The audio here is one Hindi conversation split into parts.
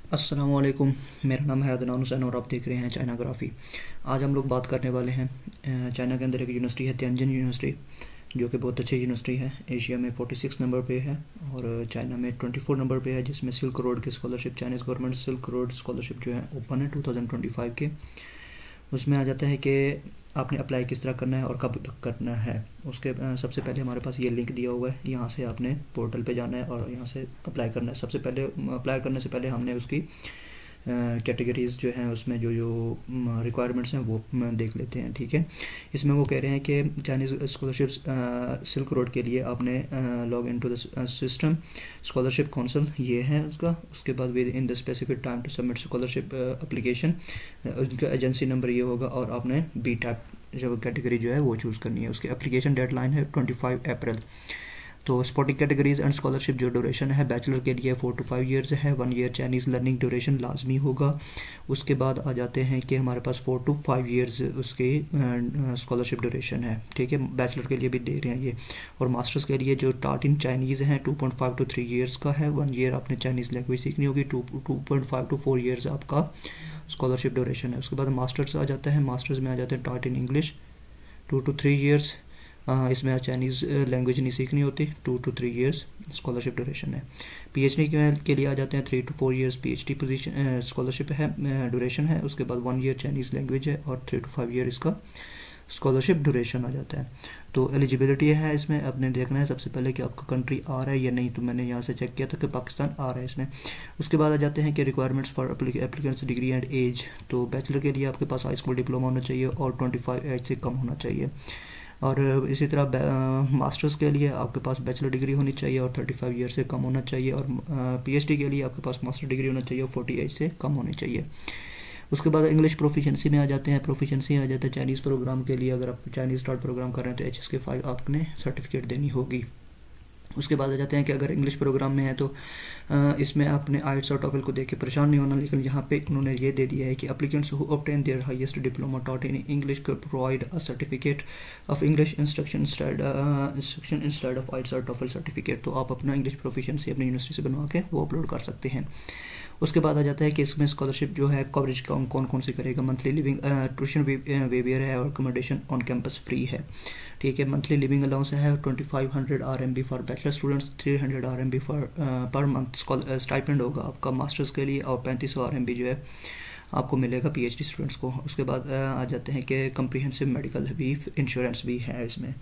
अस्सलाम वालेकुम। मेरा नाम है अदनान हुसैन और आप देख रहे हैं चाइनाग्राफ़ी। आज हम लोग बात करने वाले हैं चाइना के अंदर एक यूनिवर्सिटी है तियानजिन यूनिवर्सिटी, जो कि बहुत अच्छी यूनिवर्सिटी है। एशिया में 46 नंबर पे है और चाइना में 24 नंबर पे है, जिसमें सिल्क रोड की scholarship, Chinese government silk road scholarship जो है ओपन है 2025 के। उसमें आ जाता है कि आपने अप्लाई किस तरह करना है और कब तक करना है। उसके सबसे पहले हमारे पास ये लिंक दिया हुआ है, यहाँ से आपने पोर्टल पे जाना है और यहाँ से अप्लाई करना है। सबसे पहले अप्लाई करने से पहले हमने उसकी कैटेगरीज़ जो हैं उसमें जो जो रिक्वायरमेंट्स हैं वो देख लेते हैं, ठीक है। इसमें वो कह रहे हैं कि चाइनीज़ स्कॉलरशिप्स सिल्क रोड के लिए आपने log in to the system scholarship council, ये है उसका। उसके बाद within the specific time to submit scholarship application, उनका एजेंसी नंबर ये होगा और आपने बी टाइप जब कैटेगरी जो है वो चूज़ करनी है। उसकी एप्लीकेशन डेडलाइन है 25 अप्रैल। तो स्पोर्टिंग कैटेगरीज एंड स्कॉलरशिप जो ड्यूरेशन है बैचलर के लिए 4 to 5 ईयर्स है, 1 ईयर चाइनीज़ लर्निंग ड्यूरेशन लाजमी होगा। उसके बाद आ जाते हैं कि हमारे पास 4 to 5 ईयर्स उसकी स्कॉलरशिप ड्यूरेशन है, ठीक है। बैचलर के लिए भी दे रहे हैं ये। और मास्टर्स के लिए जो टार्ट इन चाइनीज़ हैं 2.5 to 3 ईयर्स का है, 1 ईयर आपने चाइनीज़ लैंग्वेज सीखनी होगी, 2.5 to 4 ईयर्स आपका स्कॉलरशिप ड्यूरेशन है। उसके बाद मास्टर्स आ जाता है, मास्टर्स में आ जाते हैं tart in English 2 to 3 years, इसमें चाइनीज़ लैंग्वेज नहीं सीखनी होती, 2 to 3 ईयर्स स्कॉलरशिप ड्यूरेशन है। पीएचडी के लिए आ जाते हैं 3 to 4 years PhD position scholarship है, ड्यूरेशन है। उसके बाद 1 ईयर चाइनीज़ लैंग्वेज है और 3 to 5 ईयर इसका स्कॉलरशिप ड्यूरेशन आ जाता है। तो एलिजिबिलिटी है इसमें अपने देखना है सबसे पहले कि आपका कंट्री आ रहा है या नहीं। तो मैंने यहाँ से चेक किया था कि पाकिस्तान आ रहा है इसमें। उसके बाद आ जाते हैं कि requirements for applicants degree and age. तो बैचलर के लिए आपके पास हाई स्कूल डिप्लोमा होना चाहिए और 25 एज से कम होना चाहिए। और इसी तरह मास्टर्स के लिए आपके पास बैचलर डिग्री होनी चाहिए और 35 ईयर से कम होना चाहिए। और पीएचडी के लिए आपके पास मास्टर डिग्री होना चाहिए और 40 एज से कम होनी चाहिए। उसके बाद इंग्लिश प्रोफिशेंसी में आ जाते हैं। प्रोफिशेंसी आ जाता है चाइनीज़ प्रोग्राम के लिए, अगर आप चाइनीज़ स्टार्ट प्रोग्राम कर रहे हैं तो HSK 5 आपने सर्टिफिकेट देनी होगी। उसके बाद आ जाते हैं कि अगर इंग्लिश प्रोग्राम में है तो इसमें आपने आइट्स और टॉफल को देख के परेशान नहीं होना, लेकिन यहाँ पे उन्होंने ये दे दिया है कि applicants who obtain their highest diploma taught in English can provide a certificate of English instruction instead of IELTS और टॉफल सर्टिफिकेट। तो आप अपना इंग्लिश प्रोफिशिएंसी अपनी यूनिवर्सिटी से बनवा के वो अपलोड कर सकते हैं। उसके बाद आ जाता है कि इसमें स्कॉलरशिप जो है कवरेज कौन कौन सी करेगा। मंथली लिविंग ट्यूशन वेवियर है और अकोमोडेशन ऑन कैंपस फ्री है, ठीक है। मंथली लिविंग अलाउंस है 2500 RMB for bachelor students, 300 RMB for per month stipend होगा आपका मास्टर्स के लिए और 3500 RMB जो है आपको मिलेगा पीएचडी स्टूडेंट्स को। उसके बाद आ जाते हैं कि कम्प्रीहेंसिव मेडिकल भी इंश्योरेंस भी है इसमें।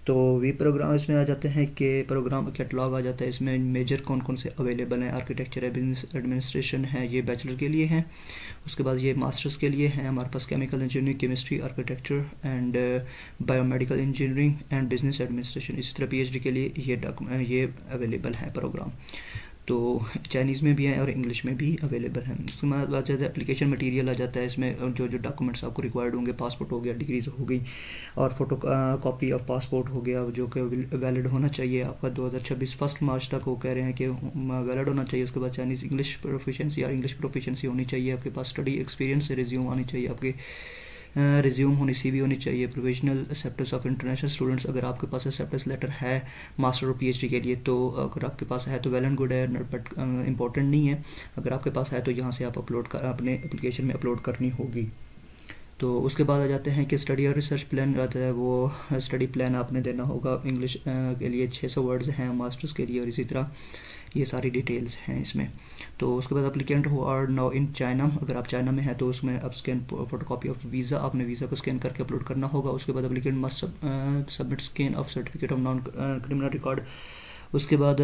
तो वी प्रोग्राम इसमें आ जाते हैं कि प्रोग्राम कैटलॉग आ जाता है। इसमें मेजर कौन कौन से अवेलेबल हैं। आर्किटेक्चर है, बिजनेस एडमिनिस्ट्रेशन है, ये बैचलर के लिए हैं। उसके बाद ये मास्टर्स के लिए हैं हमारे पास chemical engineering, chemistry, architecture and biomedical engineering and business administration. इसी तरह पीएचडी के लिए ये अवेलेबल है प्रोग्राम। तो चाइनीज़ में भी है और इंग्लिश में भी अवेलेबल है। उसके बाद आ जाता है एप्लीकेशन मटेरियल आ जाता है। इसमें जो जो डॉक्यूमेंट्स आपको रिक्वायर्ड होंगे, पासपोर्ट हो गया, डिग्रीज हो गई और फोटो कॉपी ऑफ पासपोर्ट हो गया जो कि वैलिड होना चाहिए आपका 2026 1 मार्च तक। वो कह रहे हैं कि वैलिड होना चाहिए। उसके बाद चाइनीज़ इंग्लिश प्रोफिशिएंसी और इंग्लिश प्रोफिशिएंसी होनी चाहिए आपके पास। स्टडी एक्सपीरियंस से रिज्यूम आनी चाहिए आपके, रिज्यूम होनी CV होनी चाहिए। Provisional acceptance of international students, अगर आपके पास एक्सेप्टेंस लेटर है मास्टर और पीएचडी के लिए तो अगर आपके पास है तो वेल एंड गुड है, बट इम्पोर्टेंट नहीं है। अगर आपके पास है तो यहाँ से आप अपने एप्लीकेशन में अपलोड करनी होगी। तो उसके बाद आ जाते हैं कि स्टडी और रिसर्च प्लान रहता है। वो स्टडी प्लान आपने देना होगा। इंग्लिश के लिए 600 वर्ड्स हैं, मास्टर्स के लिए और इसी तरह ये सारी डिटेल्स हैं इसमें। तो उसके बाद applicant who are now in China, अगर आप चाइना में हैं तो उसमें अब स्कैन फोटोकॉपी ऑफ वीज़ा, आपने वीज़ा को स्कैन करके अपलोड करना होगा। उसके बाद applicant must submit scan of certificate of non criminal record. उसके बाद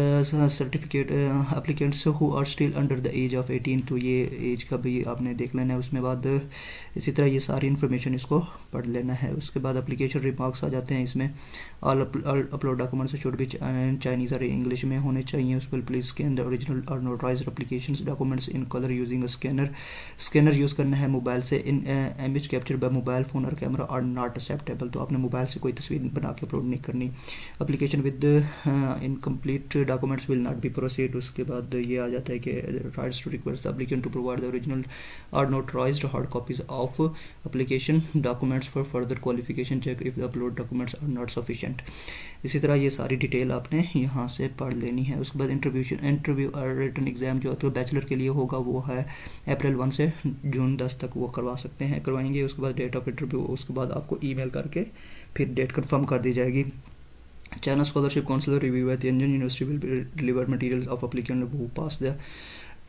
certificate applicants who are still under the age of 18, तो ये एज का भी आपने देख लेना है। उसमें बाद इसी तरह ये सारी इन्फॉर्मेशन इसको पढ़ लेना है। उसके बाद एप्लीकेशन रिमार्क्स आ जाते हैं इसमें। All upload documents should be Chinese और इंग्लिश में होने चाहिए। उस पर प्लीज स्कैन द ओरिजिनल और notarised application documents in colour using a scanner use करना है मोबाइल से। In image capture by mobile phone और कैमरा आर नॉट एक्सेप्टेबल, तो आपने मोबाइल से कोई तस्वीर बना के अपलोड नहीं करनी। Application with in incomplete documents will not be proceed. उसके बाद ये आ जाता है कि rights to request the applicant to provide the original or notarised hard copies of application documents for further qualification check if the upload documents are not sufficient. इसी तरह ये सारी डिटेल आपने यहाँ से पढ़ लेनी है। उसके बाद इंटरव्यू और रिटन एग्ज़ाम जो आपको बैचलर के लिए होगा वो है अप्रैल 1 से जून 10 तक वो करवाएंगे। उसके बाद डेट ऑफ इंटरव्यू उसके बाद आपको ईमेल करके फिर डेट कंफर्म कर दी जाएगी। China Scholarship Council review at Tianjin University will deliver materials of applicant who pass the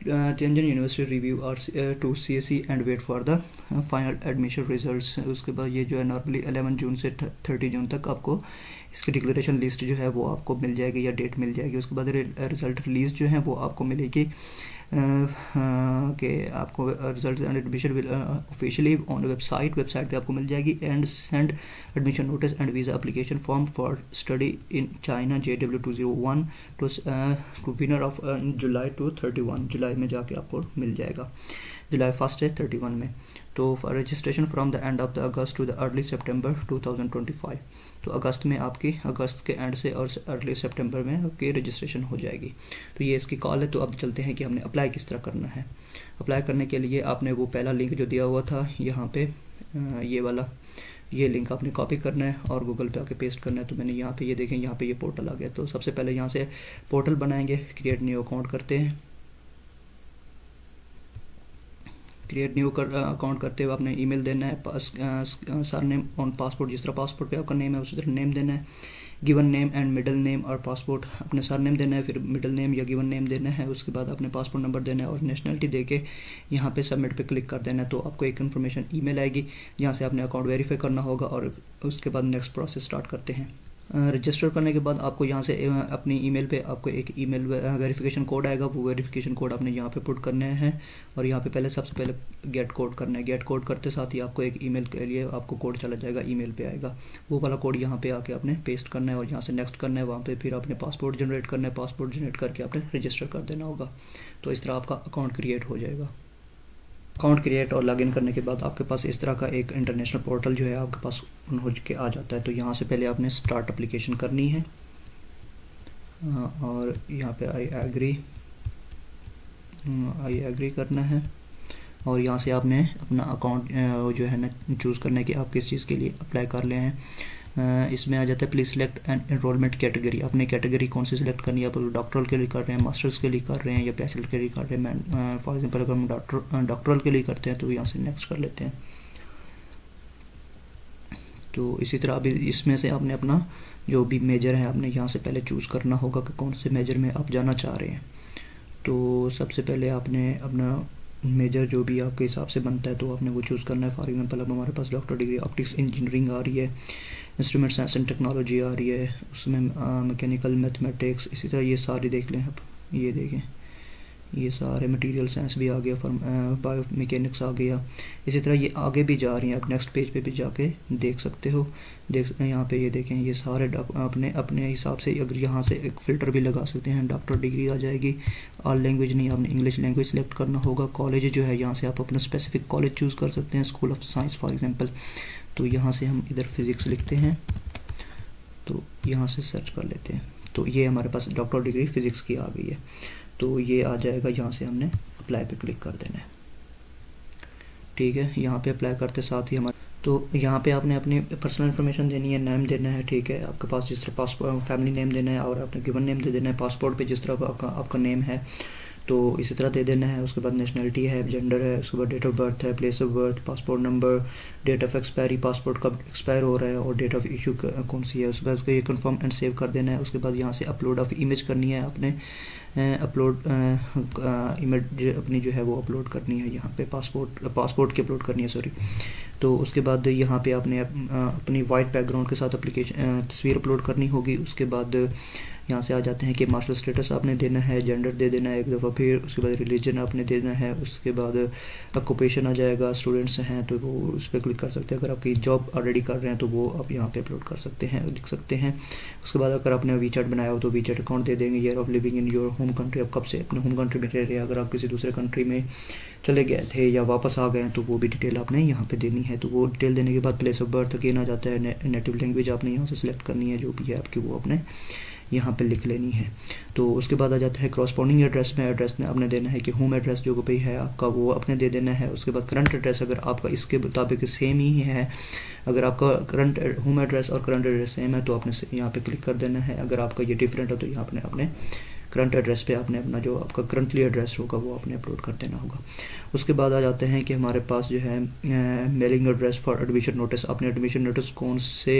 Tianjin University review or to CSE and wait for the final admission results। उसके बाद ये जो है नॉर्मली 11 जून से 30 जून तक आपको इसकी डिक्लेरेशन लिस्ट जो है वो आपको मिल जाएगी या डेट मिल जाएगी। उसके बाद रिज़ल्ट रिलीज़ जो है वो आपको मिलेगी कि आपको result and admission will officially on website पे आपको मिल जाएगी। And send admission notice and visa application form for study in China JW201 to winner of July to 31 July में जाके आपको मिल जाएगा, जुलाई 1 से 31 में। तो for registration from the end of the August to the early September 2025। तो अगस्त में आपकी अगस्त के एंड से और अर्ली सितंबर में आपकी रजिस्ट्रेशन हो जाएगी। तो ये इसकी कॉल है। तो अब चलते हैं कि हमने अप्लाई किस तरह करना है। अप्लाई करने के लिए आपने वो पहला लिंक जो दिया हुआ था यहाँ पे ये वाला, ये लिंक आपने कॉपी करना है और गूगल पे आके पेस्ट करना है। तो मैंने यहाँ पे ये देखें यहाँ पे ये पोर्टल आ गया। तो सबसे पहले यहाँ से पोर्टल बनाएंगे, क्रिएट न्यू अकाउंट करते हैं। क्रिएट न्यू अकाउंट करते हुए आपने ईमेल देना है, सर नेम ऑन पासपोर्ट, जिस तरह पासपोर्ट पे आपका नेम है उसी तरह नेम देना है। Given name and middle name और पासपोर्ट अपने सर नेम देना है, फिर मिडिल नेम या गिवन नेम देना है। उसके बाद अपने पासपोर्ट नंबर देना है और नेशनलिटी देके यहाँ पे सबमिट पे क्लिक कर देना है। तो आपको एक इन्फॉर्मेशन ईमेल आएगी जहाँ से आपने अकाउंट वेरीफाई करना होगा और उसके बाद नेक्स्ट प्रोसेस स्टार्ट करते हैं। रजिस्टर करने के बाद आपको यहाँ से अपनी ईमेल पे आपको एक ईमेल वेरिफिकेशन कोड आएगा। वो वेरिफिकेशन कोड आपने यहाँ पे पुट करने हैं और यहाँ पे पहले सबसे पहले गेट कोड करना है। गेट कोड करते साथ ही आपको एक ईमेल के लिए आपको कोड चला जाएगा, ईमेल पे आएगा। वो वाला कोड यहाँ पे आके आपने पेस्ट करना है और यहाँ से नेक्स्ट करना है। वहाँ पे फिर आपने पासपोर्ट जनरेट करना है, पासपोर्ट जनरेट करके आपने रजिस्टर कर देना होगा। तो इस तरह आपका अकाउंट क्रिएट हो जाएगा। अकाउंट क्रिएट और लॉगिन करने के बाद आपके पास इस तरह का एक इंटरनेशनल पोर्टल जो है आपके पास हो के आ जाता है। तो यहाँ से पहले आपने स्टार्ट एप्लीकेशन करनी है और यहाँ पे आई एग्री करना है और यहाँ से आपने अपना अकाउंट जो है ना चूज़ करना है कि आप किस चीज़ के लिए अप्लाई कर ले हैं। इसमें आ जाता है please select an enrolment category. अपने कैटेगरी कौन सी सिलेक्ट करनी है, आप डॉक्टरल के लिए कर रहे हैं, मास्टर्स के लिए कर रहे हैं या बैचलर के लिए कर रहे हैं। फॉर एग्जांपल अगर हम डॉक्टरल के लिए करते हैं तो यहाँ से नेक्स्ट कर लेते हैं। तो इसी तरह अभी इसमें से आपने अपना जो भी मेजर है आपने यहाँ से पहले चूज़ करना होगा कि कौन से मेजर में आप जाना चाह रहे हैं। तो सबसे पहले आपने अपना मेजर जो भी आपके हिसाब से बनता है तो आपने वो चूज़ करना है। फॉर एग्जांपल अब हमारे पास डॉक्टर डिग्री ऑप्टिक्स इंजीनियरिंग आ रही है, इंस्ट्रूमेंट साइंस एंड टेक्नोलॉजी आ रही है, उसमें मैकेनिकल मैथमेटिक्स, इसी तरह ये सारी देख लें। आप ये देखें ये सारे मटेरियल साइंस भी आ गया, बायो मैकेनिक्स आ गया। इसी तरह ये आगे भी जा रही हैं, आप नेक्स्ट पेज पे भी जाके देख सकते हो। यहाँ पे ये देखें ये सारे अपने अपने हिसाब से अगर यहाँ से एक फ़िल्टर भी लगा सकते हैं। डॉक्टर डिग्री आ जाएगी, ऑल लैंग्वेज नहीं, आपने इंग्लिश लैंग्वेज सेलेक्ट करना होगा। कॉलेज जो है यहाँ से आप अपना स्पेसिफिक कॉलेज चूज़ कर सकते हैं, school of science for example. तो यहाँ से हम इधर फिज़िक्स लिखते हैं तो यहाँ से सर्च कर लेते हैं। तो ये हमारे पास डॉक्टर डिग्री फ़िज़िक्स की आ गई है। तो ये आ जाएगा, यहाँ से हमने अप्लाई पे क्लिक कर देना है। ठीक है, यहाँ पे अप्लाई करते साथ ही हमारे तो यहाँ पे आपने अपनी पर्सनल इन्फॉर्मेशन देनी है, नेम देना है। ठीक है, आपके पास जिस तरह पासपोर्ट फैमिली नेम देना है और आपने गिवन नेम दे देना है। पासपोर्ट पे जिस तरह आपका नेम है तो इसी तरह दे देना है। उसके बाद नेशनलिटी है, जेंडर है, उसके बाद डेट ऑफ बर्थ है, place of birth, passport number, date of expiry, passport कब एक्सपायर हो रहा है और डेट ऑफ इशू कौन सी है। उसके बाद उसको ये कंफर्म एंड सेव कर देना है। उसके बाद यहाँ से अपलोड ऑफ इमेज करनी है आपने, अपलोड इमेज अपनी जो है वो अपलोड करनी है यहाँ पे, पासपोर्ट की अपलोड करनी है सॉरी। तो उसके बाद यहाँ पे आपने अपनी वाइट बैकग्राउंड के साथ एप्लीकेशन तस्वीर अपलोड करनी होगी। उसके बाद यहाँ से आ जाते हैं कि मार्शल स्टेटस आपने देना है, जेंडर दे देना है एक दफ़ा, फिर उसके बाद रिलीजन आपने देना है। उसके बाद ऑक्यूपेशन आ जाएगा, स्टूडेंट्स हैं तो वो उस पर क्लिक कर सकते हैं। अगर आपकी जॉब ऑलरेडी कर रहे हैं तो वो आप यहाँ पे अपलोड कर सकते हैं, लिख सकते हैं। उसके बाद अगर आपने वीचैट बनाया हो तो वीचैट अकाउंट दे देंगे। Year of living in your home country, आप कब से अपने होम कंट्री में रह रहे हैं। अगर आप किसी दूसरे कंट्री में चले गए थे या वापस आ गए हैं तो वो भी डिटेल आपने यहाँ पे देनी है। तो वो डिटेल देने के बाद प्लेस ऑफ बर्थ अगेन आ जाता है। नेटिव लैंग्वेज आपने यहाँ से सिलेक्ट करनी है, जो भी है आपकी वो आपने यहाँ पे लिख लेनी है। तो उसके बाद आ जाता है क्रॉसपॉन्डिंग एड्रेस में। एड्रेस में आपने देना है कि होम एड्रेस जो भी है आपका वो अपने दे देना है। उसके बाद करंट एड्रेस अगर आपका इसके मुताबिक सेम ही है, अगर आपका करंट होम एड्रेस और करंट एड्रेस सेम है तो आपने यहाँ पे क्लिक कर देना है। अगर आपका ये डिफरेंट है तो यहाँ आपने अपने करंट एड्रेस पे आपने अपना जो आपका करंटली एड्रेस होगा वो आपने अपलोड कर देना होगा। उसके बाद आ जाते हैं कि हमारे पास जो है mailing address for admission notice. आपने एडमिशन नोटिस कौन से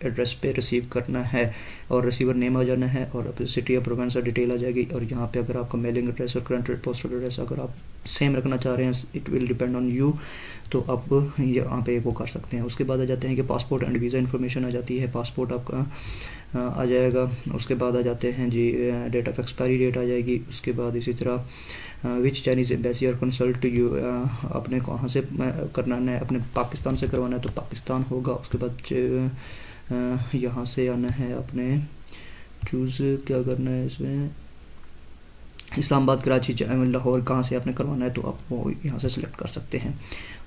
एड्रेस पे रिसीव करना है और रिसीवर नेम आ जाना है और सिटी या प्रोविंस का डिटेल आ जाएगी। और यहाँ पे अगर आपका मेलिंग एड्रेस और करंट पोस्टल एड्रेस अगर आप सेम रखना चाह रहे हैं, it will depend on you, तो आप यहाँ पे वो कर सकते हैं। उसके बाद आ जाते हैं कि पासपोर्ट एंड वीज़ा इन्फॉर्मेशन आ जाती है। पासपोर्ट आपका आ जाएगा। उसके बाद आ जाते हैं जी डेट ऑफ एक्सपायरी डेट आ जाएगी। उसके बाद इसी तरह विच चाइनीज़ एम्बेसी और कंसल्ट यू, आपने कहाँ से करना है, अपने पाकिस्तान से करवाना है तो पाकिस्तान होगा। उसके बाद यहाँ से आना है, अपने चूज़ क्या करना है इसमें, इस्लामाबाद, कराची, लाहौर, कहाँ से आपने करवाना है तो आप वो यहाँ से सिलेक्ट कर सकते हैं।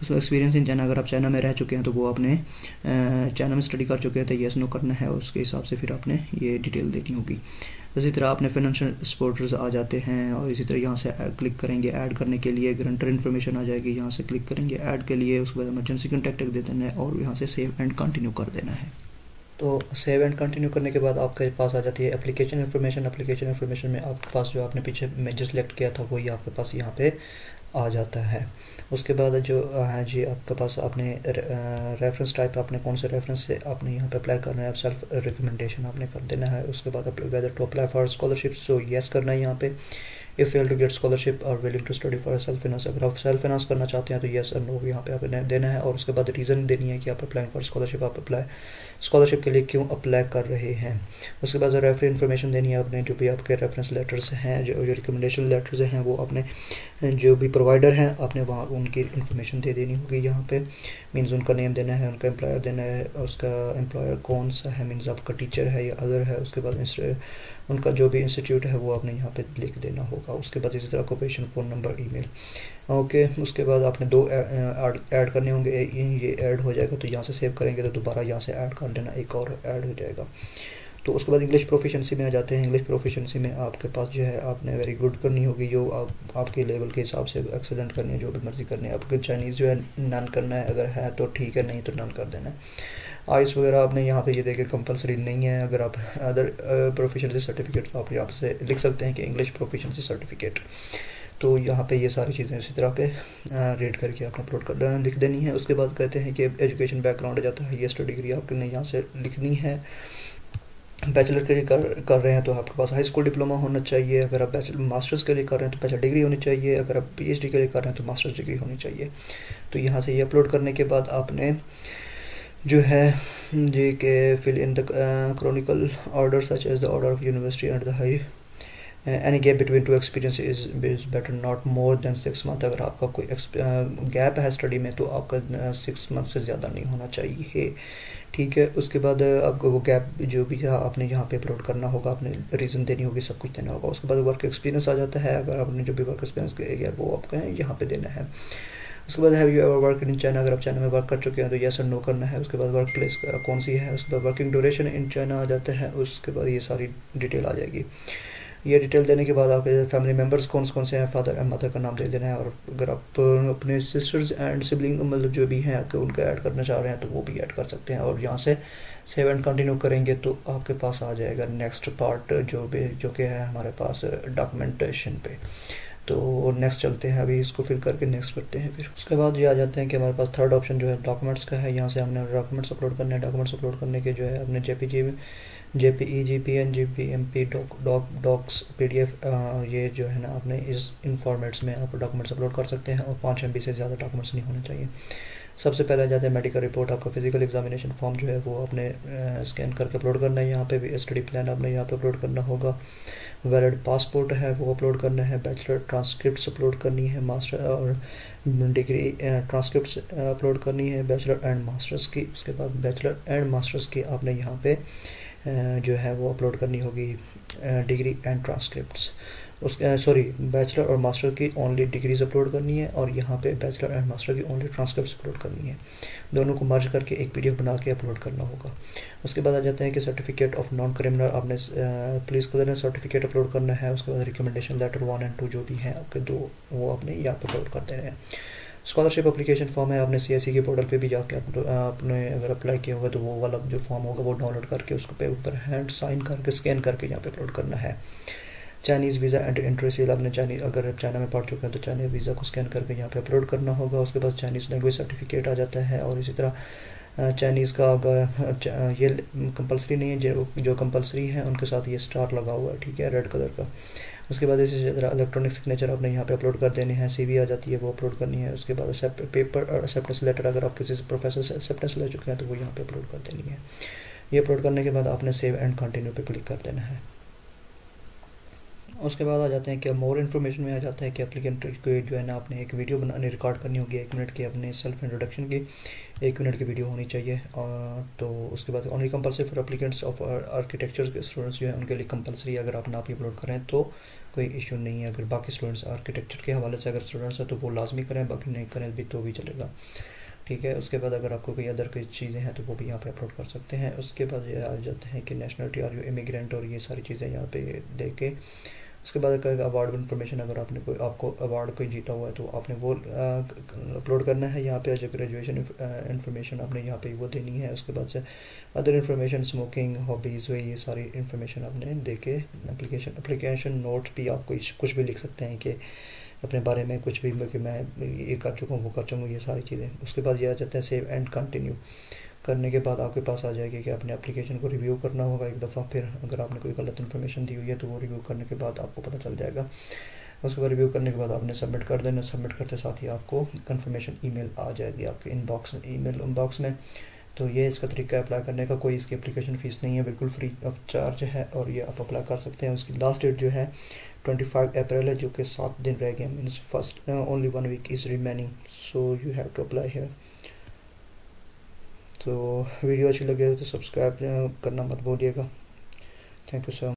उसमें एक्सपीरियंस इन चाइना, अगर आप चाइना में रह चुके हैं तो वो आपने चाइना में स्टडी कर चुके हैं तो येस नो करना है, उसके हिसाब से फिर आपने ये डिटेल देनी होगी। इसी तरह आपने फाइनेंशियल सपोर्टर्स आ जाते हैं और इसी तरह यहाँ से क्लिक करेंगे ऐड करने के लिए, ग्रंटर इन्फॉर्मेशन आ जाएगी, यहाँ से क्लिक करेंगे ऐड के लिए। उसके बाद इमरजेंसी कॉन्टैक्ट दे देना है और यहाँ से सेव एंड कंटिन्यू कर देना है। तो सेव एंड कंटिन्यू करने के बाद आपके पास आ जाती है एप्लीकेशन इन्फॉर्मेशन। एप्लीकेशन इन्फॉर्मेशन में आपके पास जो आपने पीछे मेजर सेलेक्ट किया था वही आपके पास यहाँ पे आ जाता है। उसके बाद जो है जी आपके पास आपने रेफरेंस टाइप, आपने कौन से रेफरेंस से आपने यहाँ पे अप्लाई करना है, आप सेल्फ रिकमेंडेशन आपने कर देना है। उसके बाद whether to apply for scholarship, so yes करना है यहाँ पे। If fail to get scholarship और willing to study for self finance, अगर आप सेल्फ फाइनेंस करना चाहते हैं तो येस और नो यहाँ पे आपने देना है। और उसके बाद रीज़न देनी है कि आप अप्लाई फॉर स्कॉलरशिप, आप अप्लाई स्कॉलरशिप के लिए क्यों अप्लाई कर रहे हैं। उसके बाद रेफर इन्फॉर्मेशन देनी है आपने, जो भी आपके रेफरेंस लेटर्स हैं, जो रिकमेंडेशन लेटर्स हैं वो आपने जो भी प्रोवाइडर हैं आपने वहाँ उनकी इन्फॉर्मेशन दे देनी होगी। यहाँ पे मीन्स उनका नेम देना है, उनका एम्प्लॉयर देना है, उसका एम्प्लॉयर कौन सा है, मीन्स आपका टीचर है या अदर है। उसके बाद उनका जो भी इंस्टीट्यूट है वो आपने यहाँ पे लिख देना होगा। उसके बाद इसी तरह occupation, phone number, email. Okay, उसके बाद आपने दो ऐड करने होंगे, ये ऐड हो जाएगा तो यहाँ से सेव करेंगे तो दोबारा यहाँ से ऐड कर लेना, एक और ऐड हो जाएगा। तो उसके बाद इंग्लिश प्रोफिशेंसी में आ जाते हैं। इंग्लिश प्रोफिशेंसी में आपके पास जो है आपने वेरी गुड करनी होगी, जो आपके लेवल के हिसाब से एक्सेलेंट करनी है, जो भी मर्ज़ी करनी है। आपको चाइनीज़ जो है नन करना है, अगर है तो ठीक है, नहीं तो नन कर देना है। आइस वगैरह आपने यहाँ पे ये देखें कंपलसरी नहीं है। अगर आप अदर प्रोफिशेंसी सर्टिफिकेट तो आप यहाँ से लिख सकते हैं कि इंग्लिश प्रोफिशेंसी सर्टिफिकेट। तो यहाँ पे ये सारी चीज़ें इसी तरह के रेड करके आपने अपलोड कर लिख देनी है। उसके बाद कहते हैं कि एजुकेशन बैकग्राउंड आ जाता है, ये स्टडी डिग्री आपने यहाँ से लिखनी है। बैचलर के लिए कर रहे हैं तो आपके पास हाई स्कूल डिप्लोमा होना चाहिए। अगर आप मास्टर्स के लिए कर रहे हैं तो बैचलर डिग्री होनी चाहिए। अगर आप पीएचडी के लिए कर रहे हैं तो मास्टर्स डिग्री होनी चाहिए। तो यहाँ से ये अपलोड करने के बाद आपने जो है जी के fill in the chronicle order such as the order of university and the high any gap between two experience is better not more than 6 month. अगर आपका कोई गैप है स्टडी में तो आपका 6 मंथ से ज़्यादा नहीं होना चाहिए, ठीक है। उसके बाद आपको वो गैप जो भी था आपने यहाँ पे अपलोड करना होगा, आपने रीज़न देनी होगी, सब कुछ देना होगा। उसके बाद वर्क एक्सपीरियंस आ जाता है, अगर आपने जो भी वर्क एक्सपीरियंस किया है वो आपको यहाँ पे देना है। उसके बाद have you ever work in China, अगर आप चाइना में वर्क कर चुके हैं तो येस और नो करना है। उसके बाद वर्क प्लेस कौन सी है, उसके बाद वर्किंग ड्यूरेशन इन चाइना आ जाता है। उसके बाद ये सारी डिटेल आ जाएगी। ये डिटेल देने के बाद आपके फैमिली मेम्बर्स कौन से हैं, फादर एंड मदर का नाम दे देना है। और अगर आप अपने सिस्टर्स एंड सिबलिंग मतलब जो भी हैं आपके उनका ऐड करना चाह रहे हैं तो वो भी ऐड कर सकते हैं। और यहाँ से सेव एंड कंटिन्यू करेंगे तो आपके पास आ जाएगा नेक्स्ट पार्ट जो कि है हमारे पास डॉक्यूमेंटेशन पे। तो नेक्स्ट चलते हैं, अभी इसको फिल करके नेक्स्ट करते हैं। फिर उसके बाद ये आ जाते हैं कि हमारे पास थर्ड ऑप्शन जो है डॉक्यूमेंट्स का है। यहाँ से हमने डॉक्यूमेंट्स अपलोड करने हैं। डॉक्यूमेंट्स अपलोड करने के जो है हमने JPEG, PNG, PMP, docs, PDF, ये जो है ना आपने इस इन फॉर्मेट्स में आप डॉक्यूमेंट्स अपलोड कर सकते हैं और 5 MB से ज़्यादा डॉक्यूमेंट्स नहीं होने चाहिए। सबसे पहले आ जाता है मेडिकल रिपोर्ट, आपका फिजिकल एग्जामिनेशन फॉर्म जो है वो आपने स्कैन करके अपलोड करना है। यहाँ पे भी स्टडी प्लान आपने यहाँ पे अपलोड करना होगा। वैलिड पासपोर्ट है वो अपलोड करना है। बैचलर ट्रांसक्रिप्ट्स अपलोड करनी है, मास्टर और डिग्री ट्रांसक्रिप्ट्स अपलोड करनी है बैचलर एंड मास्टर्स की। उसके बाद बैचलर एंड मास्टर्स की आपने यहाँ पे जो है वो अपलोड करनी होगी डिग्री एंड ट्रांसक्रिप्ट्स। उसके सॉरी बैचलर और मास्टर की ओनली डिग्रीज अपलोड करनी है, और यहाँ पे बैचलर एंड मास्टर की ओनली ट्रांसक्रिप्ट अपलोड करनी है। दोनों को मर्ज करके एक पीडीएफ बना के अपलोड करना होगा। उसके बाद आ जाते हैं कि सर्टिफिकेट ऑफ नॉन क्रिमिनल आपने पुलिस को सर्टिफिकेट अपलोड करना है। उसके बाद रिकमेंडेशन लेटर 1 और 2 जो भी हैं आपके दो, वो आपने यहाँ पर अपलोड कर देने हैं। स्कॉलरशिप एप्लीकेशन फॉर्म है, आपने सीएससी के पोर्टल पे भी जाके आपने अगर अप्लाई किया होगा तो वो वाला जो फॉर्म होगा वो डाउनलोड करके उसको पे ऊपर हैंड साइन करके स्कैन करके यहाँ पे अपलोड करना है। Chinese visa and entry seal, आपने चाइनीज़ अगर आप चाइना में पढ़ चुके हैं तो चाइनीज़ वीज़ा को स्कैन करके यहाँ पे अपलोड करना होगा। उसके बाद चाइनीज़ लैंग्वेज सर्टिफिकेट आ जाता है, और इसी तरह चाइनीज़ का अगर ये कंपलसरी नहीं है, जो कंपलसरी है उनके साथ ये स्टार लगा हुआ है, ठीक है, रेड कलर का। उसके बाद इसी तरह इलेक्ट्रॉनिक सिग्नेचर आपने यहाँ पे अपलोड कर देने हैं। सीवी आ जाती है, वो अपलोड करनी है। उसके बाद पेपर और एक्सेप्टेंस लेटर, अगर आप किसी से प्रोफेसर से एक्सेप्टेंस ले चुके हैं तो वो यहाँ पे अपलोड कर देनी है। ये अपलोड करने के बाद आपने सेव एंड कंटिन्यू पे क्लिक कर देना है। उसके बाद आ जाते हैं कि मोर इन्फॉर्मेशन में आ जाता है कि एप्लीकेंट को जो है ना आपने एक वीडियो बनाने रिकॉर्ड करनी होगी 1 मिनट की, अपने सेल्फ इंट्रोडक्शन की 1 मिनट की वीडियो होनी चाहिए। और तो उसके बाद only compulsory for applicants of architecture के स्टूडेंट्स जो है उनके लिए कंपलसरी, अगर आप ना भी अपलोड करें तो कोई इशू नहीं है। अगर बाकी स्टूडेंट्स आर्किटेक्चर के हवाले से अगर स्टूडेंट्स हैं तो वो लाजमी करें, बाकी नहीं करें भी तो भी चलेगा, ठीक है। उसके बाद अगर आपको कोई अदर कोई चीज़ें हैं तो वो भी यहाँ पे अपलोड कर सकते हैं। उसके बाद ये आ जाते हैं कि नेशनलिटी और इमिग्रेंट और ये सारी चीज़ें यहाँ पे दे के। उसके बाद कहेगा अवार्ड इन्फॉर्मेशन, अगर आपने कोई आपको अवार्ड कोई जीता हुआ है तो आपने वो अपलोड करना है। यहाँ पे जो ग्रेजुएशन इन्फॉर्मेशन आपने यहाँ पे वो देनी है। उसके बाद से अदर इन्फॉर्मेशन, स्मोकिंग, हॉबीज़ हुई, ये सारी इन्फॉर्मेशन आपने दे के एप्लीकेशन नोट्स भी आप कुछ भी लिख सकते हैं कि अपने बारे में कुछ भी कि मैं ये कर चुका हूँ, वो कर चुका हूँ, ये सारी चीज़ें। उसके बाद ये आ जाता है सेव एंड कंटिन्यू करने के बाद आपके पास आ जाएगी कि अपने एप्लीकेशन को रिव्यू करना होगा एक दफ़ा। फिर अगर आपने कोई गलत इन्फॉर्मेशन दी हुई है तो वो रिव्यू करने के बाद आपको पता चल जाएगा। उसके बाद रिव्यू करने के बाद आपने सबमिट कर देना। सबमिट करते साथ ही आपको कंफर्मेशन ईमेल आ जाएगी आपके ईमेल इनबॉक्स में। तो ये इसका तरीका है अप्लाई करने का। कोई इसकी एप्लीकेशन फ़ीस नहीं है, बिल्कुल फ्री ऑफ चार्ज है, और ये आप अप्लाई कर सकते हैं। उसकी लास्ट डेट जो है 25 अप्रैल है, जो कि 7 दिन रह गए। Means first only 1 week is remaining, so you have to apply है। तो वीडियो अच्छी लगे तो सब्सक्राइब करना मत भूलिएगा। Thank you sir.